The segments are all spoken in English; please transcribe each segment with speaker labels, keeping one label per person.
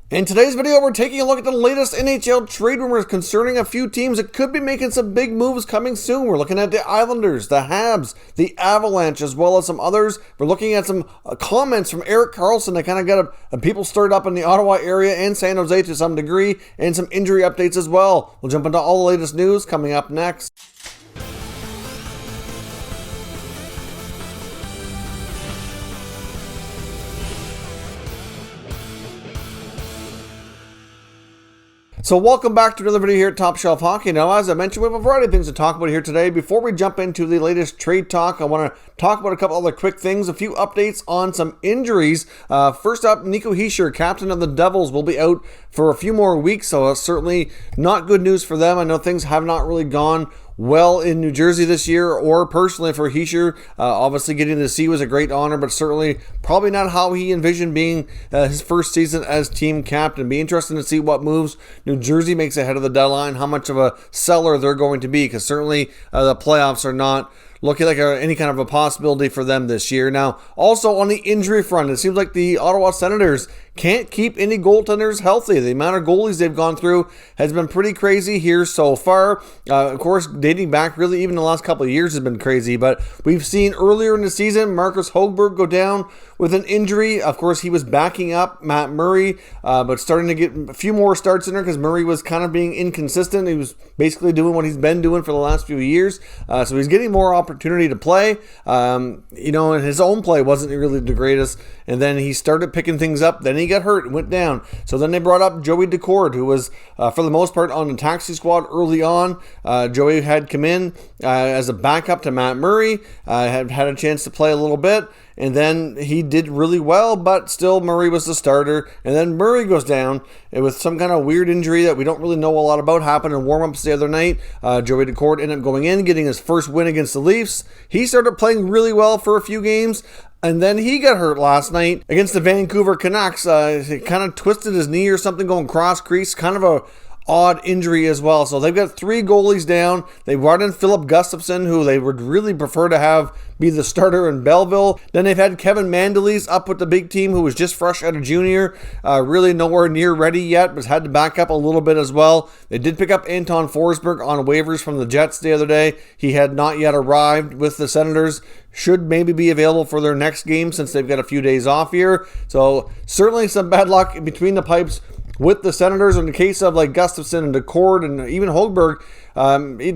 Speaker 1: In today's video, we're taking a look at the latest NHL trade rumors concerning a few teams that could be making some big moves coming soon. We're looking at the Islanders, the Habs, the Avalanche, as well as some others. We're looking at some comments from Erik Karlsson that kind of got people stirred up in the Ottawa area and San Jose to some degree, and some injury updates as well. We'll jump into all the latest news coming up next. So welcome back to another video here at Top Shelf Hockey. Now, as I mentioned, we have a variety of things to talk about here today. Before we jump into the latest trade talk, I want to talk about a couple other quick things, a few updates on some injuries. First up, Nico Hischier, captain of the Devils, will be out for a few more weeks, so that's certainly not good news for them. I know things have not really gone well in New Jersey this year, or personally for Hischier. Obviously getting to see was a great honor, but certainly probably not how he envisioned being his first season as team captain. Be interesting to see what moves New Jersey makes ahead of the deadline, how much of a seller they're going to be, because certainly the playoffs are not looking like any kind of a possibility for them this year. Now, also on the injury front, it seems like the Ottawa Senators can't keep any goaltenders healthy. The amount of goalies they've gone through has been pretty crazy here so far. Of course, dating back really even the last couple of years has been crazy, but we've seen earlier in the season Marcus Högberg go down with an injury. Of course, he was backing up Matt Murray, but starting to get a few more starts in there because Murray was kind of being inconsistent. He was basically doing what he's been doing for the last few years, so he's getting more opportunity to play. And his own play wasn't really the greatest, and then he started picking things up. Then he got hurt and went down. So then they brought up Joey Daccord, who was, for the most part, on the taxi squad early on. Joey had come in as a backup to Matt Murray, had a chance to play a little bit, and then he did really well, but still Murray was the starter. And then Murray goes down with some kind of weird injury that we don't really know a lot about. Happened in warm-ups the other night. Joey Daccord ended up going in, getting his first win against the Leafs. He started playing really well for a few games, and then he got hurt last night against the Vancouver Canucks. He kind of twisted his knee or something going cross crease. Kind of a odd injury as well. So they've got three goalies down. They brought in Philip Gustafsson, who they would really prefer to have be the starter in Belleville. Then they've had Kevin Mandolese up with the big team, who was just fresh out of junior, really nowhere near ready yet, but had to back up a little bit as well. They did pick up Anton Forsberg on waivers from the Jets the other day. He had not yet arrived with the Senators. Should maybe be available for their next game since they've got a few days off here. So certainly some bad luck in between the pipes with the Senators in the case of like Gustafsson and Daccord and even Högberg.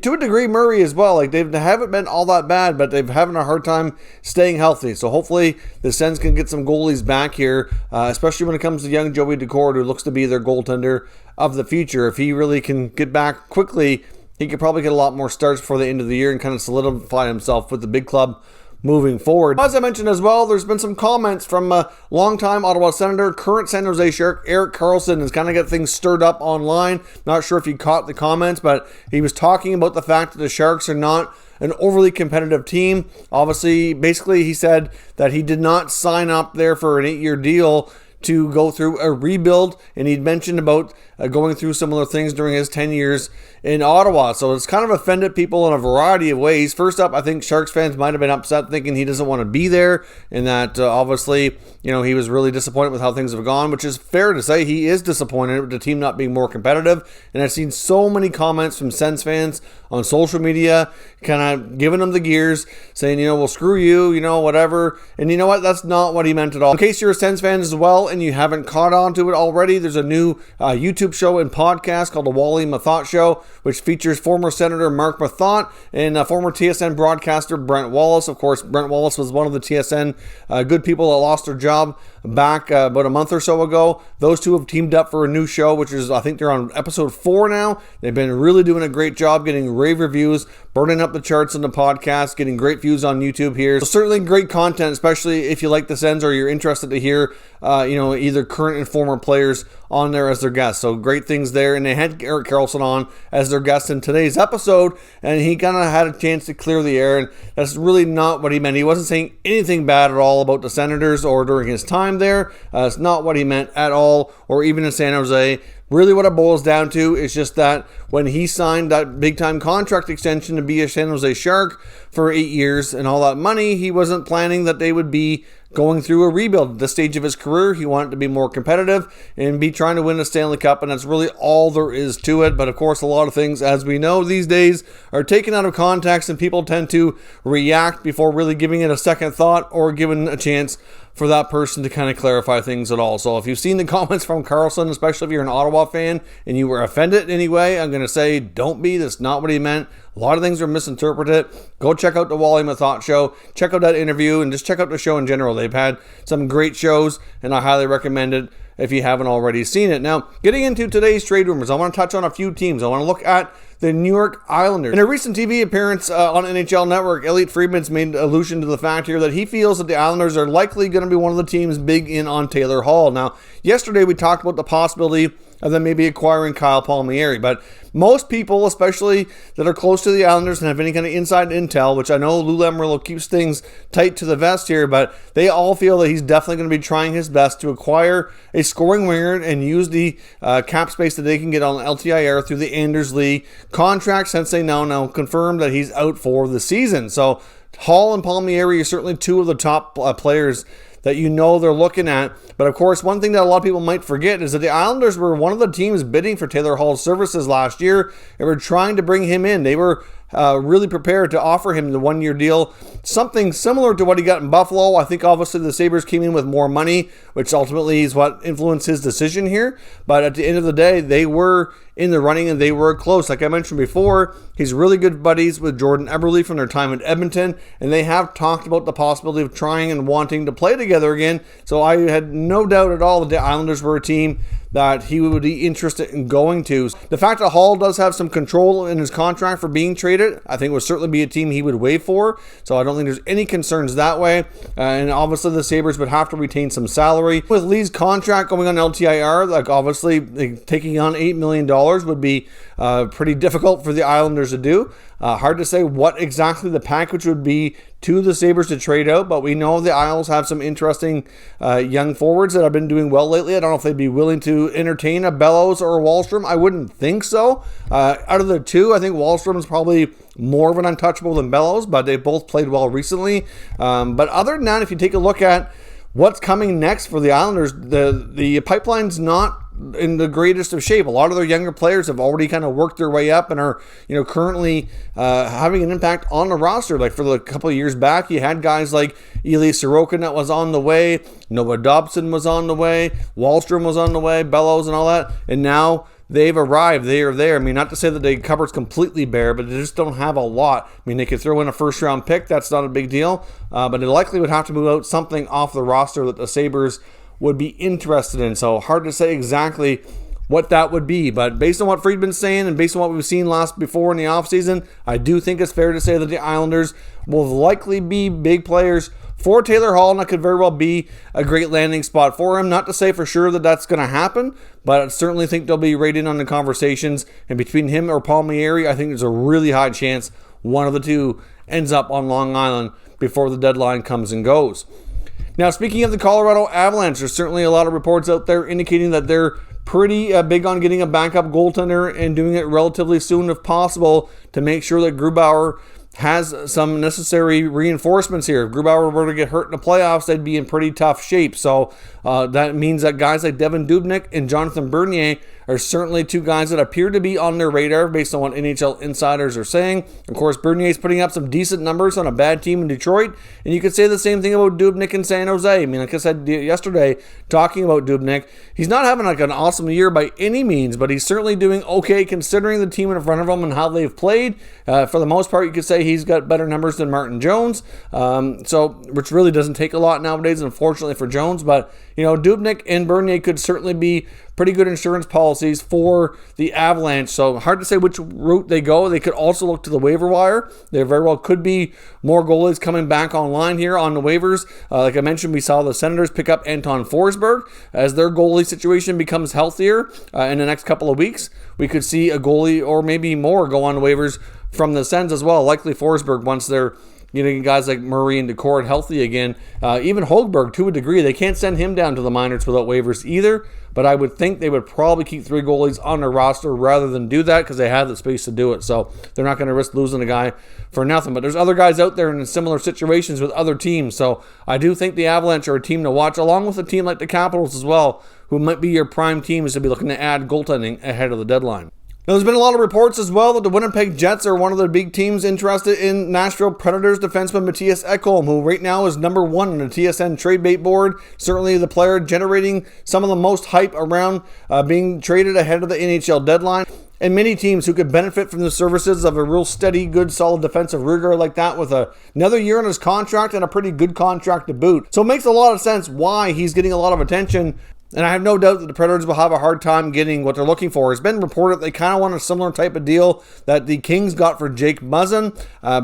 Speaker 1: To a degree, Murray as well. Like they haven't been all that bad, but they're having a hard time staying healthy. So hopefully the Sens can get some goalies back here, especially when it comes to young Joey Daccord, who looks to be their goaltender of the future. If he really can get back quickly, he could probably get a lot more starts before the end of the year and kind of solidify himself with the big club moving forward. As I mentioned as well, there's been some comments from a longtime Ottawa Senator, current San Jose Shark, Erik Karlsson, has kind of got things stirred up online. Not sure if you caught the comments, but he was talking about the fact that the Sharks are not an overly competitive team. Obviously, basically he said that he did not sign up there for an 8-year deal to go through a rebuild, and he'd mentioned about going through similar things during his 10 years in Ottawa. So it's kind of offended people in a variety of ways. First up, I think Sharks fans might have been upset thinking he doesn't want to be there, and that obviously, he was really disappointed with how things have gone, which is fair to say. He is disappointed with the team not being more competitive, and I've seen so many comments from Sens fans on social media kind of giving him the gears, saying, well, screw you, whatever. And you know what? That's not what he meant at all. In case you're a Sens fan as well and you haven't caught on to it already, there's a new YouTube show and podcast called The Wally Mathot Show, which features former Senator Mark Mathot and former TSN broadcaster Brent Wallace. Of course, Brent Wallace was one of the TSN good people that lost their job back about a month or so ago. Those two have teamed up for a new show, which is, I think they're on episode 4 now. They've been really doing a great job getting rave reviews, burning up the charts in the podcast, getting great views on YouTube here. So certainly great content, especially if you like the Sens or you're interested to hear, either current and former players on there as their guests. So great things there. And they had Erik Karlsson on as their guest in today's episode, and he kind of had a chance to clear the air, and that's really not what he meant. He wasn't saying anything bad at all about the Senators or during his time time there. It's not what he meant at all, or even in San Jose. Really what it boils down to is just that when he signed that big-time contract extension to be a San Jose Shark for 8 years and all that money, he wasn't planning that they would be going through a rebuild. At this stage of his career, he wanted to be more competitive and be trying to win a Stanley Cup, and that's really all there is to it. But of course, a lot of things, as we know these days, are taken out of context, and people tend to react before really giving it a second thought or giving a chance for that person to kind of clarify things at all. So if you've seen the comments from Karlsson, especially if you're an Ottawa fan and you were offended anyway, I'm going to say don't be. That's not what he meant. A lot of things are misinterpreted. Go check out the Volume of Thought show. Check out that interview and just check out the show in general. They've had some great shows, and I highly recommend it if you haven't already seen it. Now, getting into today's trade rumors, I want to touch on a few teams. I want to look at the New York Islanders. In a recent TV appearance on NHL Network, Elliot Friedman's made allusion to the fact here that he feels that the Islanders are likely going to be one of the teams big in on Taylor Hall. Now, yesterday we talked about the possibility of them maybe acquiring Kyle Palmieri, but most people, especially that are close to the Islanders and have any kind of inside intel, which I know Lou Lamoriello keeps things tight to the vest here, but they all feel that he's definitely going to be trying his best to acquire a scoring winger and use the cap space that they can get on LTIR through the Anders Lee contract, since they now confirmed that he's out for the season. So Hall and Palmieri are certainly two of the top players that you know they're looking at. But of course, one thing that a lot of people might forget is that the Islanders were one of the teams bidding for Taylor Hall's services last year. They were trying to bring him in. They were really prepared to offer him the one-year deal, something similar to what he got in Buffalo. I think obviously the Sabres came in with more money, which ultimately is what influenced his decision here. But at the end of the day, they were in the running and they were close. Like I mentioned before, he's really good buddies with Jordan Eberle from their time in Edmonton, and they have talked about the possibility of trying and wanting to play together again. So I had no doubt at all that the Islanders were a team that he would be interested in going to. The fact that Hall does have some control in his contract for being traded, I think would certainly be a team he would wave for. So I don't think there's any concerns that way. And obviously the Sabres would have to retain some salary. With Lee's contract going on LTIR, like obviously taking on $8 million would be pretty difficult for the Islanders to do. Hard to say what exactly the package would be to the Sabres to trade out, but we know the Isles have some interesting young forwards that have been doing well lately. I don't know if they'd be willing to entertain a Bellows or a Wahlstrom. I wouldn't think so. Out of the two, I think Wahlstrom is probably more of an untouchable than Bellows, but they both played well recently. But other than that, if you take a look at what's coming next for the Islanders, the pipeline's not in the greatest of shape. A lot of their younger players have already kind of worked their way up and are, currently having an impact on the roster. Like for the couple of years back, you had guys like Ilya Sorokin that was on the way, Noah Dobson was on the way, Wahlstrom was on the way, Bellows and all that, and now they've arrived. They are there. I mean, not to say that the cupboard's completely bare, but they just don't have a lot. I mean, they could throw in a first-round pick. That's not a big deal. But they likely would have to move out something off the roster that the Sabres would be interested in. So hard to say exactly what that would be. But based on what Friedman's saying and based on what we've seen before in the offseason, I do think it's fair to say that the Islanders will likely be big players for Taylor Hall, and that could very well be a great landing spot for him. Not to say for sure that that's going to happen, but I certainly think they'll be right in on the conversations. And between him or Palmieri, I think there's a really high chance one of the two ends up on Long Island before the deadline comes and goes. Now, speaking of the Colorado Avalanche, there's certainly a lot of reports out there indicating that they're pretty big on getting a backup goaltender and doing it relatively soon if possible to make sure that Grubauer has some necessary reinforcements here. If Grubauer were to get hurt in the playoffs, they'd be in pretty tough shape. So that means that guys like Devin Dubnyk and Jonathan Bernier are certainly two guys that appear to be on their radar based on what NHL insiders are saying. Of course, Bernier's putting up some decent numbers on a bad team in Detroit, and you could say the same thing about Dubnyk in San Jose. I mean, like I said yesterday, talking about Dubnyk, he's not having like an awesome year by any means, but he's certainly doing okay considering the team in front of him and how they've played. For the most part, you could say he's got better numbers than Martin Jones, which really doesn't take a lot nowadays, unfortunately for Jones. But Dubnyk and Bernier could certainly be pretty good insurance policies for the Avalanche. So hard to say which route they go. They could also look to the waiver wire. There very well could be more goalies coming back online here on the waivers. Like I mentioned, we saw the Senators pick up Anton Forsberg. As their goalie situation becomes healthier in the next couple of weeks, we could see a goalie or maybe more go on waivers from the Sens as well. Likely Forsberg once they're getting guys like Murray and Decord healthy again. Even Hogberg, to a degree, they can't send him down to the minors without waivers either. But I would think they would probably keep 3 goalies on their roster rather than do that because they have the space to do it. So they're not going to risk losing a guy for nothing. But there's other guys out there in similar situations with other teams. So I do think the Avalanche are a team to watch, along with a team like the Capitals as well, who might be your prime teams to be looking to add goaltending ahead of the deadline. Now, there's been a lot of reports as well that the Winnipeg Jets are one of the big teams interested in Nashville Predators defenseman Mattias Ekholm, who right now is number 1 on the TSN trade bait board. Certainly the player generating some of the most hype around being traded ahead of the NHL deadline. And many teams who could benefit from the services of a real steady, good, solid defensive rigor like that with another year on his contract and a pretty good contract to boot. So it makes a lot of sense why he's getting a lot of attention. And I have no doubt that the Predators will have a hard time getting what they're looking for. It's been reported they kind of want a similar type of deal that the Kings got for Jake Muzzin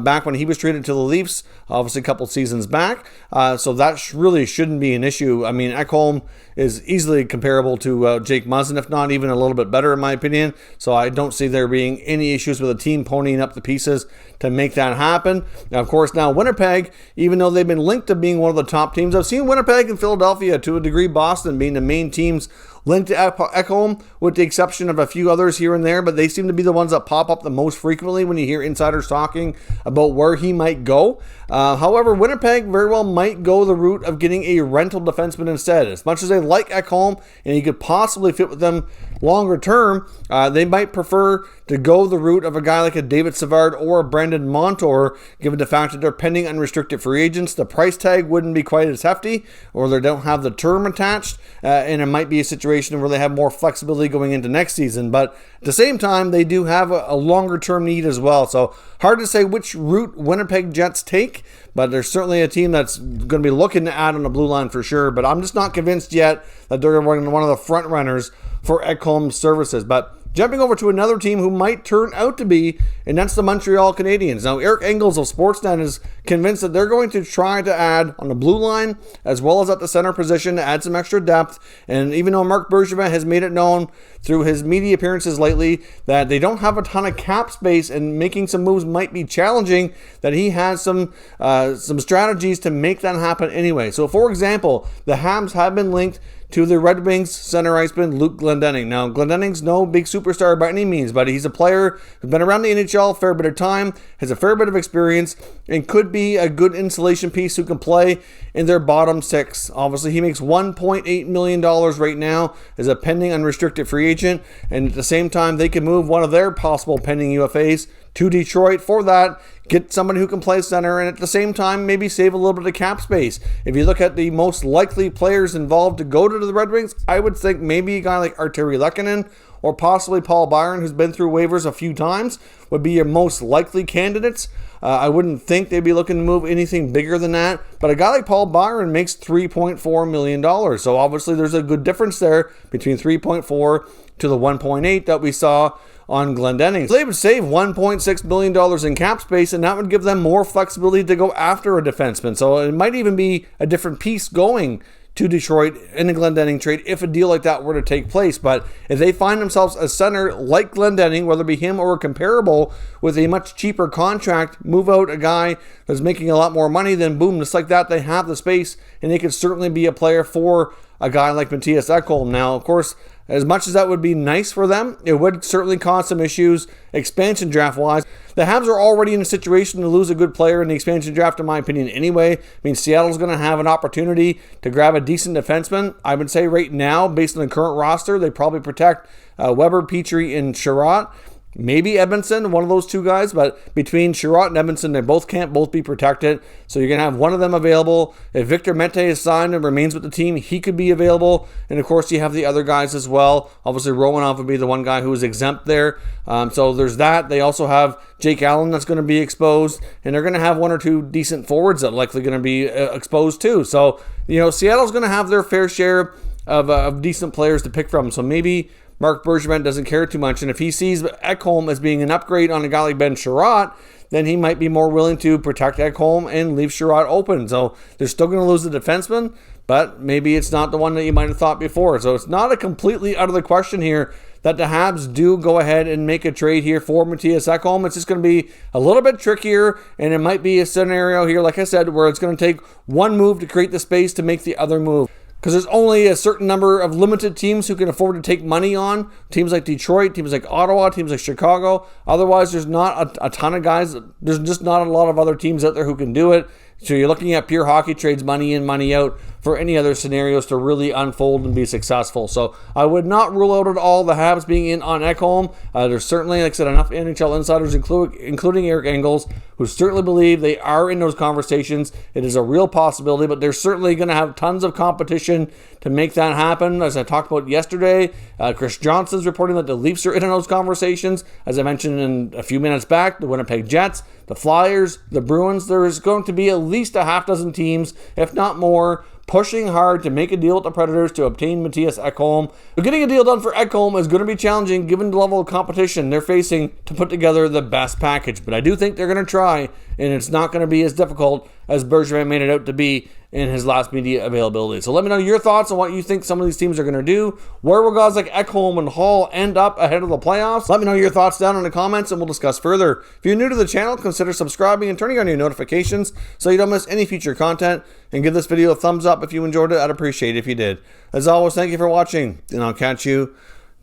Speaker 1: back when he was traded to the Leafs, obviously a couple seasons back. So that really shouldn't be an issue. I mean, Ekholm is easily comparable to Jake Muzzin, if not even a little bit better in my opinion. So I don't see there being any issues with a team ponying up the pieces to make that happen. Now, of course, now Winnipeg, even though they've been linked to being one of the top teams, I've seen Winnipeg and Philadelphia, to a degree Boston, being the main teams linked to Ekholm, with the exception of a few others here and there, but they seem to be the ones that pop up the most frequently when you hear insiders talking about where he might go. However, Winnipeg very well might go the route of getting a rental defenseman instead. As much as they like Ekholm and he could possibly fit with them longer term, they might prefer to go the route of a guy like a David Savard or a Brandon Montour, given the fact that they're pending unrestricted free agents. The price tag wouldn't be quite as hefty, or they don't have the term attached, and it might be a situation where they have more flexibility going into next season. But at the same time, they do have a longer term need as well. So hard to say which route Winnipeg Jets take, but there's certainly a team that's going to be looking to add on the blue line for sure. But I'm just not convinced yet that they're one of the front runners for Ekholm's services. But jumping over to another team who might turn out to be, and that's the Montreal Canadiens. Now, Eric Engels of Sportsnet is convinced that they're going to try to add on the blue line as well as at the center position to add some extra depth. And even though Marc Bergevin has made it known through his media appearances lately that they don't have a ton of cap space and making some moves might be challenging, that he has some strategies to make that happen anyway. So, for example, the Habs have been linked to the Red Wings center iceman Luke Glendening. Now, Glendening's no big superstar by any means, but he's a player who's been around the NHL a fair bit of time, has a fair bit of experience, and could be a good insulation piece who can play in their bottom 6. Obviously, he makes $1.8 million right now as a pending unrestricted free agent, and at the same time, they can move one of their possible pending UFAs to Detroit for that, get somebody who can play center, and at the same time maybe save a little bit of cap space. If you look at the most likely players involved to go to the Red Wings, I would think maybe a guy like Arturi Lehkonen or possibly Paul Byron, who's been through waivers a few times, would be your most likely candidates. I wouldn't think they'd be looking to move anything bigger than that, but a guy like Paul Byron makes $3.4 million. So obviously there's a good difference there between 3.4 to the 1.8 that we saw on Glendening. So they would save $1.6 million in cap space, and that would give them more flexibility to go after a defenseman. So it might even be a different piece going to Detroit in the Glendening trade if a deal like that were to take place. But if they find themselves a center like Glendening, whether it be him or a comparable with a much cheaper contract, move out a guy that's making a lot more money, then boom, just like that, they have the space, and they could certainly be a player for a guy like Mattias Ekholm. Now, of course, as much as that would be nice for them, it would certainly cause some issues expansion draft-wise. The Habs are already in a situation to lose a good player in the expansion draft, in my opinion, anyway. I mean, Seattle's going to have an opportunity to grab a decent defenseman. I would say right now, based on the current roster, they probably protect Weber, Petrie, and Sherratt. Maybe Edmondson, one of those two guys, but between Sherratt and Edmondson, they can't both be protected. So you're going to have one of them available. If Victor Mete is signed and remains with the team, he could be available. And of course, you have the other guys as well. Obviously, Romanov would be the one guy who is exempt there. So there's that. They also have Jake Allen that's going to be exposed. And they're going to have one or two decent forwards that are likely going to be exposed too. So, Seattle's going to have their fair share of decent players to pick from. So maybe Marc Bergevin doesn't care too much, and if he sees Ekholm as being an upgrade on a guy like Ben Sherratt, then he might be more willing to protect Ekholm and leave Sherratt open. So they're still going to lose the defenseman, but maybe it's not the one that you might have thought before. So it's not a completely out of the question here that the Habs do go ahead and make a trade here for Mattias Ekholm. It's just going to be a little bit trickier, and it might be a scenario here, like I said, where it's going to take one move to create the space to make the other move. Because there's only a certain number of limited teams who can afford to take money on. Teams like Detroit, teams like Ottawa, teams like Chicago. Otherwise, there's not a ton of guys. There's just not a lot of other teams out there who can do it. So you're looking at pure hockey trades, money in, money out, for any other scenarios to really unfold and be successful. So I would not rule out at all the Habs being in on Ekholm. There's certainly, like I said, enough NHL insiders, including Eric Engels, who certainly believe they are in those conversations. It is a real possibility, but they're certainly going to have tons of competition to make that happen. As I talked about yesterday, Chris Johnson's reporting that the Leafs are in on those conversations. As I mentioned in a few minutes back, the Winnipeg Jets, the Flyers, the Bruins. There is going to be at least a half dozen teams, if not more, pushing hard to make a deal with the Predators to obtain Mattias Ekholm. But getting a deal done for Ekholm is going to be challenging given the level of competition they're facing to put together the best package. But I do think they're going to try, and it's not going to be as difficult as Bergevin made it out to be in his last media availability. So let me know your thoughts on what you think some of these teams are going to do. Where will guys like Ekholm and Hall end up ahead of the playoffs? Let me know your thoughts down in the comments, and we'll discuss further. If you're new to the channel, consider subscribing and turning on your notifications so you don't miss any future content. And give this video a thumbs up if you enjoyed it. I'd appreciate it if you did. As always, thank you for watching, and I'll catch you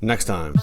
Speaker 1: next time.